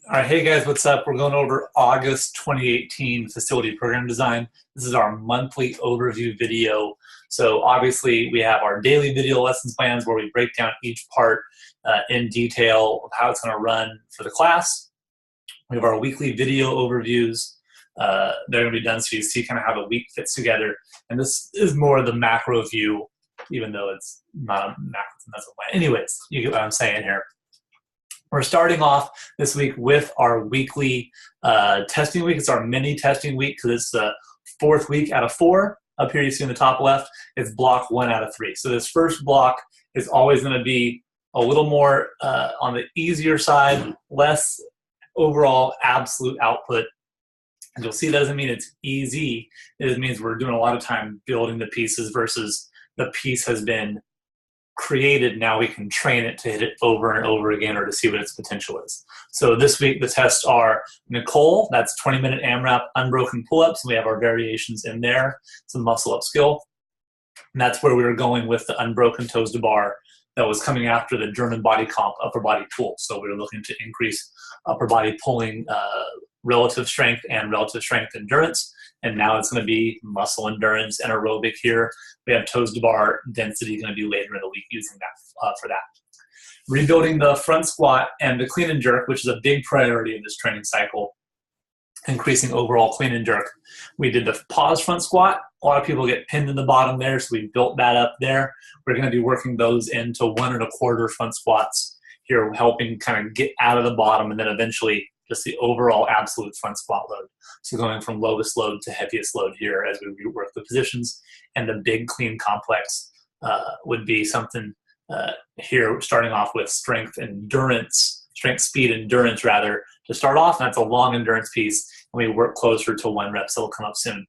All right, hey guys, what's up? We're going over August 2018 facility program design. This is our monthly overview video. So obviously we have our daily video lessons plans where we break down each part in detail of how it's going to run for the class. We have our weekly video overviews. They're going to be done so you see kind of how the week fits together. And this is more of the macro view, even though it's not a macro. Anyways, you get what I'm saying here. We're starting off this week with our weekly testing week. It's our mini testing week because it's the fourth week out of 4. Up here you see in the top left, it's block 1 out of 3. So this first block is always going to be a little more on the easier side, less overall absolute output. And you'll see that doesn't mean it's easy. It means we're doing a lot of time building the pieces versus the piece has been created. Now we can train it to hit it over and over again or to see what its potential is. So this week the tests are Nicole, that's 20-minute AMRAP unbroken pull-ups. We have our variations in there, some muscle up skill. And that's where we were going with the unbroken toes to bar that was coming after the German body comp upper body pull. So we were looking to increase upper body pulling relative strength and relative strength endurance. And now it's going to be muscle endurance and aerobic here. We have toes to bar density going to be later in the week using that for that. Rebuilding the front squat and the clean and jerk, which is a big priority in this training cycle, increasing overall clean and jerk. We did the pause front squat. A lot of people get pinned in the bottom there, so we built that up there. We're going to be working those into 1 1/4 front squats here, helping kind of get out of the bottom and then eventually just the overall absolute front squat load. So going from lowest load to heaviest load here as we rework the positions. And the big clean complex would be something here starting off with strength speed endurance rather to start off. And that's a long endurance piece. And we work closer to 1 rep, so it'll come up soon.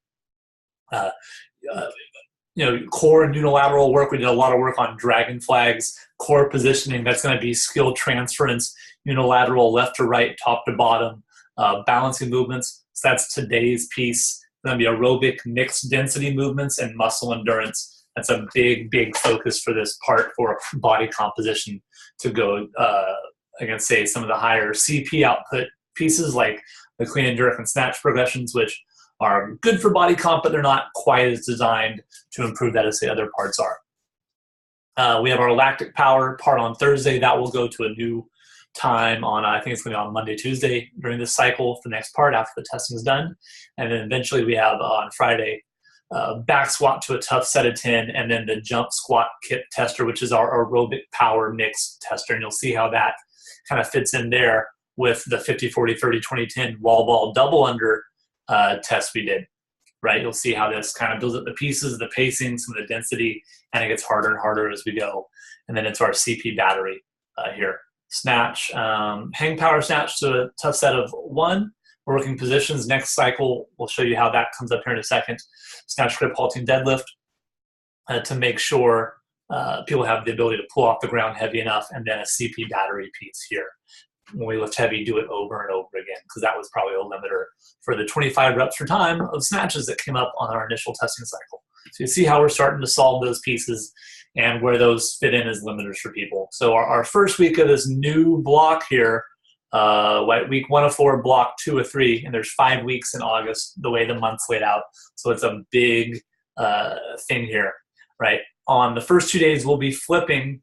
Core and unilateral work. We did a lot of work on dragon flags, core positioning. That's going to be skill transference, unilateral left to right, top to bottom, balancing movements. So that's today's piece. Going to be aerobic mixed density movements and muscle endurance. That's a big, big focus for this part for body composition to go against, say, some of the higher CP output pieces like the clean and jerk and snatch progressions, which are good for body comp, but they're not quite as designed to improve that as the other parts are. We have our lactic power part on Thursday. That will go to a new time on, I think it's going to be on Monday, Tuesday during this cycle for the next part after the testing is done. And then eventually we have on Friday, back squat to a tough set of 10, and then the jump squat kip tester, which is our aerobic power mix tester. And you'll see how that kind of fits in there with the 50, 40, 30, 20, 10 wall ball double under test we did, right? You'll see how this kind of builds up the pieces, the pacing, some of the density, and it gets harder and harder as we go. And then it's our CP battery here. Snatch, hang power snatch to a tough set of 1. Working positions. Next cycle, we'll show you how that comes up here in a second. Snatch, grip, halting, deadlift to make sure people have the ability to pull off the ground heavy enough, and then a CP battery piece here. When we lift heavy, do it over and over again, because that was probably a limiter for the 25 reps per time of snatches that came up on our initial testing cycle. So you see how we're starting to solve those pieces and where those fit in as limiters for people. So our first week of this new block here, week 1 of 4, block 2 of 3, and there's 5 weeks in August, the way the month's laid out. So it's a big thing here, right? On the first 2 days, we'll be flipping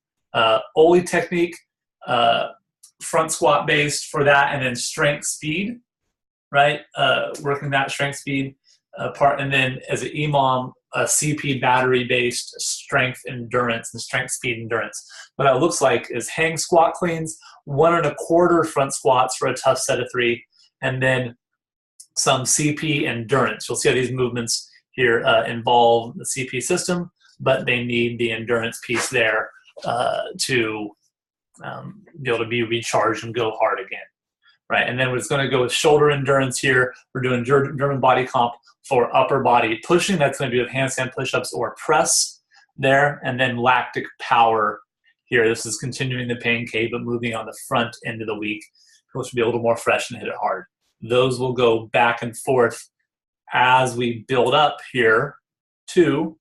Oli technique, front squat based for that, and then strength speed, right? Working that strength speed part, and then as an EMOM, a CP battery based strength endurance and strength speed endurance. What that looks like is hang squat cleans, 1 1/4 front squats for a tough set of 3, and then some CP endurance. You'll see how these movements here involve the CP system, but they need the endurance piece there to be able to be recharged and go hard again, right? And then we're going to go with shoulder endurance here. We're doing German body comp for upper body pushing. That's going to be with handstand push-ups or press there. And then lactic power here. This is continuing the pain K, but moving on the front end of the week. People should be a little more fresh and hit it hard. Those will go back and forth as we build up here to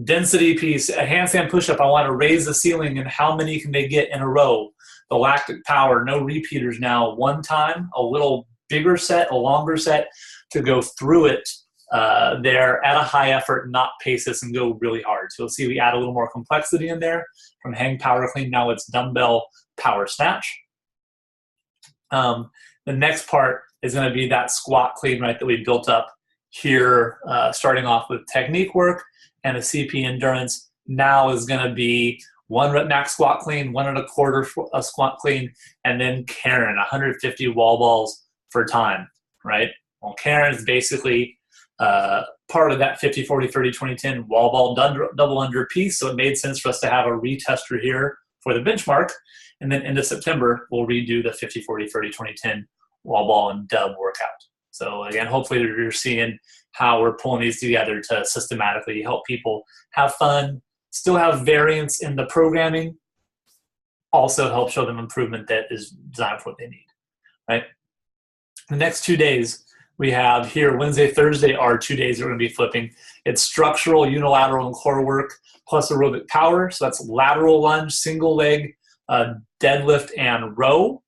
density piece. A handstand push-up, I want to raise the ceiling, and how many can they get in a row? The lactic power, no repeaters now, one time, a little bigger set, a longer set to go through it there at a high effort, not pace this and go really hard. So you'll see we add a little more complexity in there from hang power clean. Now it's dumbbell power snatch. The next part is going to be that squat clean, right, that we built up here, starting off with technique work and the CP endurance. Now is going to be 1 rep max squat clean, 1 1/4 squat clean, and then Karen, 150 wall balls for time, right? Well, Karen is basically part of that 50, 40, 30, 20, 10 wall ball double under piece. So it made sense for us to have a retester here for the benchmark. And then into September, we'll redo the 50, 40, 30, 20, 10 wall ball and dub workout. So again, hopefully you're seeing how we're pulling these together to systematically help people have fun, still have variance in the programming, also help show them improvement that is designed for what they need, right? The next 2 days we have here, Wednesday, Thursday are 2 days that we're going to be flipping. It's structural, unilateral, and core work plus aerobic power. So that's lateral lunge, single leg, deadlift, and row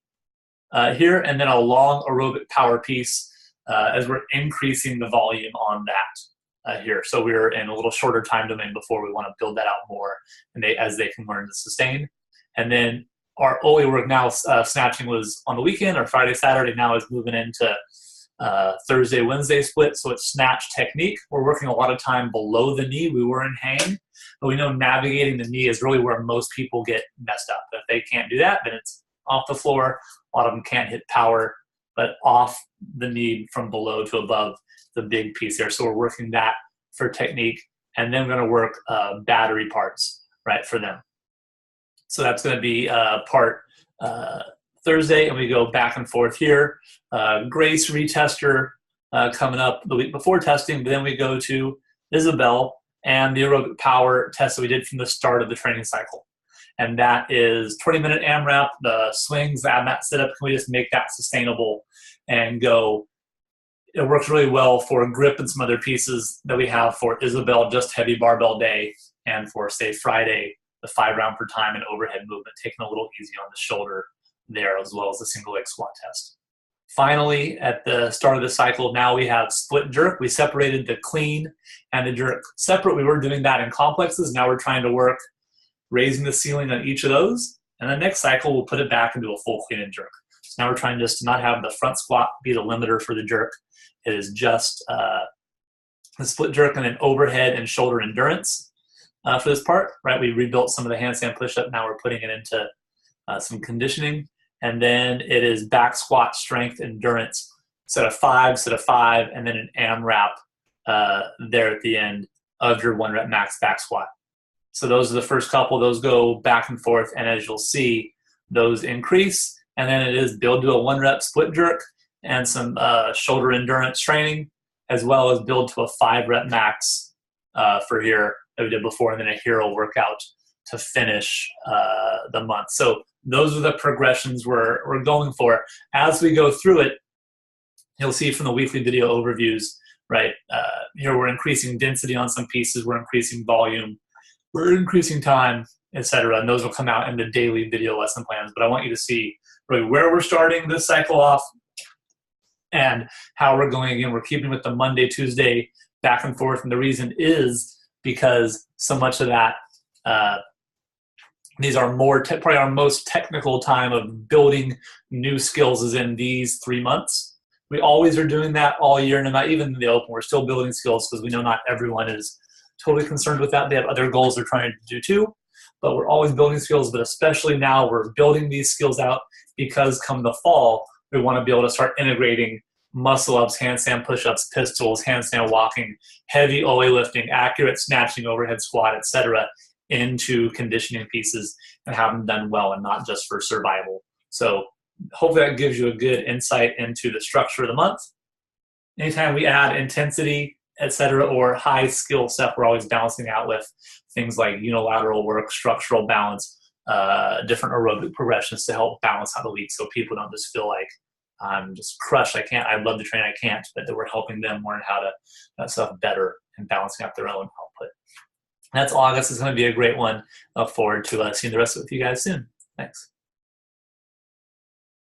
here, and then a long aerobic power piece as we're increasing the volume on that here. So we're in a little shorter time domain before we want to build that out more and as they can learn to sustain. And then our OE work now, snatching was on the weekend or Friday, Saturday, now is moving into Thursday, Wednesday split. So it's snatch technique. We're working a lot of time below the knee. We were in hang, but we know navigating the knee is really where most people get messed up. If they can't do that, then it's off the floor. A lot of them can't hit power, but off the knee from below to above the big piece there. So we're working that for technique, and then we're going to work battery parts, right, for them. So that's going to be part Thursday, and we go back and forth here. Grace retester coming up the week before testing, but then we go to Isabel and the aerobic power test that we did from the start of the training cycle. And that is 20-minute AMRAP, the swings, the ab mat sit-up. Can we just make that sustainable and go? It works really well for grip and some other pieces that we have for Isabel, just heavy barbell day, and for, say, Friday, the 5 round per time and overhead movement, taking a little easy on the shoulder there, as well as the single leg squat test. Finally, at the start of the cycle, now we have split jerk. We separated the clean and the jerk separate. We were doing that in complexes. Now we're trying to work raising the ceiling on each of those. And the next cycle, we'll put it back into a full clean and jerk. So now we're trying just to not have the front squat be the limiter for the jerk. It is just the split jerk and then overhead and shoulder endurance for this part, right? We rebuilt some of the handstand push-up. Now we're putting it into some conditioning. And then it is back squat, strength, endurance, set of 5, and then an AMRAP there at the end of your 1 rep max back squat. So those are the first couple. Those go back and forth, and as you'll see, those increase. And then it is build to a 1 rep split jerk and some shoulder endurance training, as well as build to a 5 rep max for here that we did before, and then a hero workout to finish the month. So those are the progressions we're going for. As we go through it, you'll see from the weekly video overviews, right? Here we're increasing density on some pieces, we're increasing volume, we're increasing time, etc. And those will come out in the daily video lesson plans. But I want you to see really where we're starting this cycle off and how we're going. Again, we're keeping with the Monday, Tuesday back and forth. And the reason is because so much of that, these are probably our most technical time of building new skills is in these 3 months. We always are doing that all year, and not even in the open. We're still building skills because we know not everyone is totally concerned with that. They have other goals they're trying to do too, but we're always building skills. But especially now, we're building these skills out because come the fall, we want to be able to start integrating muscle ups, handstand push-ups, pistols, handstand walking, heavy OA lifting, accurate snatching, overhead squat, etc., into conditioning pieces and have them done well and not just for survival. So hopefully that gives you a good insight into the structure of the month. Anytime we add intensity, etc., or high skill stuff, we're always balancing out with things like unilateral work, structural balance, different aerobic progressions to help balance out the week so people don't just feel like I'm just crushed. I'd love to train, I can't, but that we're helping them learn how to that stuff better and balancing out their own output. That's August. It's going to be a great one. Look forward to seeing the rest of it with you guys soon. Thanks.